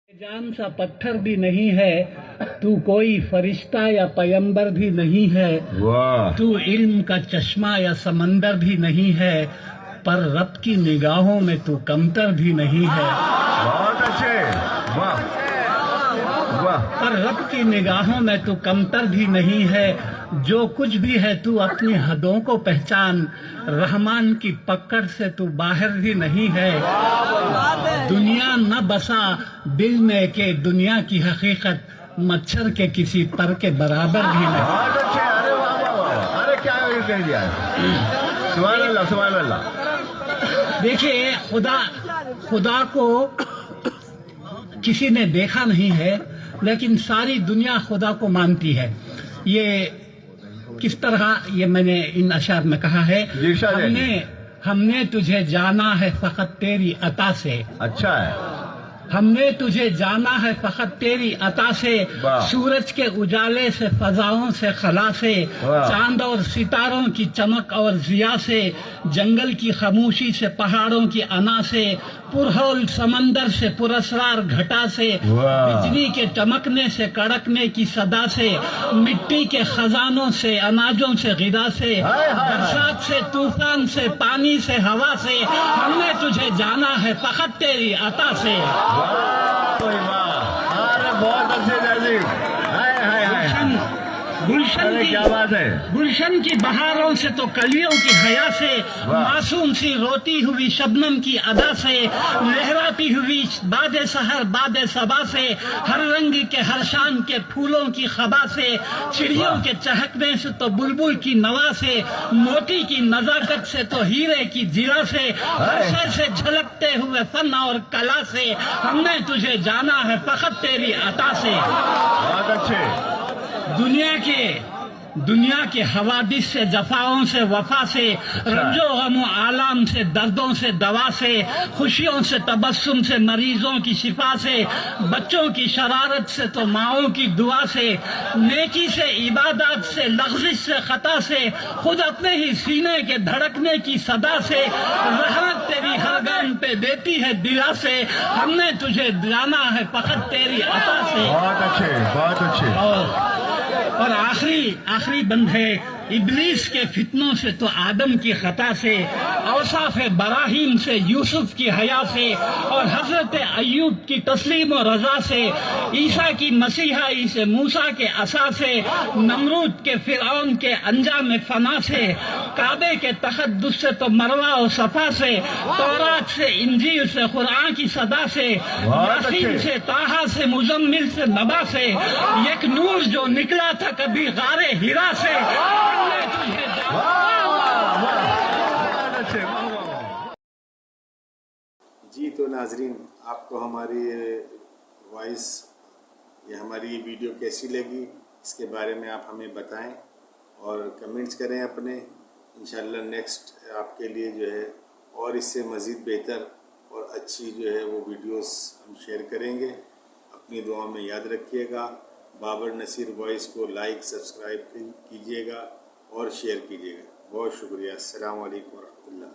जान सा पत्थर भी नहीं है, तू कोई फरिश्ता या पैगंबर भी नहीं है, तू इल्म का चश्मा या समंदर भी नहीं है, पर रब की निगाहों में तू कमतर भी नहीं है। बहुत अच्छे, वाह वाह। पर रब की निगाहों में तू कमतर भी नहीं है, जो कुछ भी है तू अपनी हदों को पहचान, रहमान की पकड़ से तू बाहर भी नहीं है। दुनिया न बसा दिल में के दुनिया की हकीकत, मच्छर के किसी पर के बराबर भी नहीं। बहुत अच्छे, अरे वाह वाह वाह, अरे क्या ये कह दिया है, सुभान अल्लाह सुभान अल्लाह। देखिए, खुदा को किसी ने देखा नहीं है, लेकिन सारी दुनिया खुदा को मानती है। ये किस तरह, ये मैंने इन अशार में कहा है, हमने तुझे जाना है फकत तेरी अता से। अच्छा है, हमने तुझे जाना है फकत तेरी अता से, सूरज के उजाले से, फजाओं से, खला से, चांद और सितारों की चमक और जिया से, जंगल की खामोशी से, पहाड़ों की अना से, पुरहौल समंदर से, पुरस्रार घटा से, बिजली के चमकने से, कड़कने की सदा से, मिट्टी के खजानों से, अनाजों से, गिदा से, बरसात से, तूफान से, पानी से, हवा से, हमने तुझे जाना है फकत तेरी अता से। अरे बहुत अच्छे जाजी, क्या बात है। गुलशन की बहारों से तो कलियों की हया से, मासूम सी रोती हुई शबनम की अदा से, लहराती हुई बादे सहर बादे सबा से, हर रंग के हर शान के फूलों की खबा से, चिड़ियों के चहकने से तो बुलबुल की नवा से, मोती की नजाकत से तो हीरे की जीरा से, हर शय से झलकते हुए फन और कला से, हमने तुझे जाना है फकत तेरी अता से। बहुत अच्छे। दुनिया के हवादिस से, जफाओं से, वफा से, रंजो गमो आलाम से, दर्दों से, दवा से, खुशियों से, तबस्सुम से, मरीजों की शिफा से, बच्चों की शरारत से तो माओं की दुआ से, नेकी से, इबादत से, लग़्ज़िश से, खता से, खुद अपने ही सीने के धड़कने की सदा से, रहमत तेरी हर गम पे देती है दिला से, हमने तुझे जाना है फकत तेरी अता से। बहुत अच्छे, बहुत अच्छे। और आखिरी बंद है, इब्लीस के फितनों से तो आदम की खता से, औसाफ बराहीम से, यूसुफ की हया से, और हजरत अय्यूब की तस्लीम और रजा से, ईसा की मसीहाई से, मूसा के असा से, नमरूद के फिरौन के अंजाम फना से, काबे के तक़द्दुस से तो मरवा और सफा से, तौरात से, इंजील से, कुरान की सदा से, यासीन से, ताहा से, मुजम्मिल से, नबा से, एक नूर जो निकला था कभी गारे हिरा से। जी तो नाजरीन, आपको हमारी वॉइस या हमारी वीडियो कैसी लगी, इसके बारे में आप हमें बताएं और कमेंट्स करें अपने। इंशाल्लाह नेक्स्ट आपके लिए जो है और इससे मज़ीद बेहतर और अच्छी जो है वो वीडियोस हम शेयर करेंगे। अपनी दुआ में याद रखिएगा। बाबर नसीर वॉइस को लाइक सब्सक्राइब कीजिएगा और शेयर कीजिएगा। बहुत शुक्रिया। अस्सलाम वालेकुम व रहमतुल्लाह।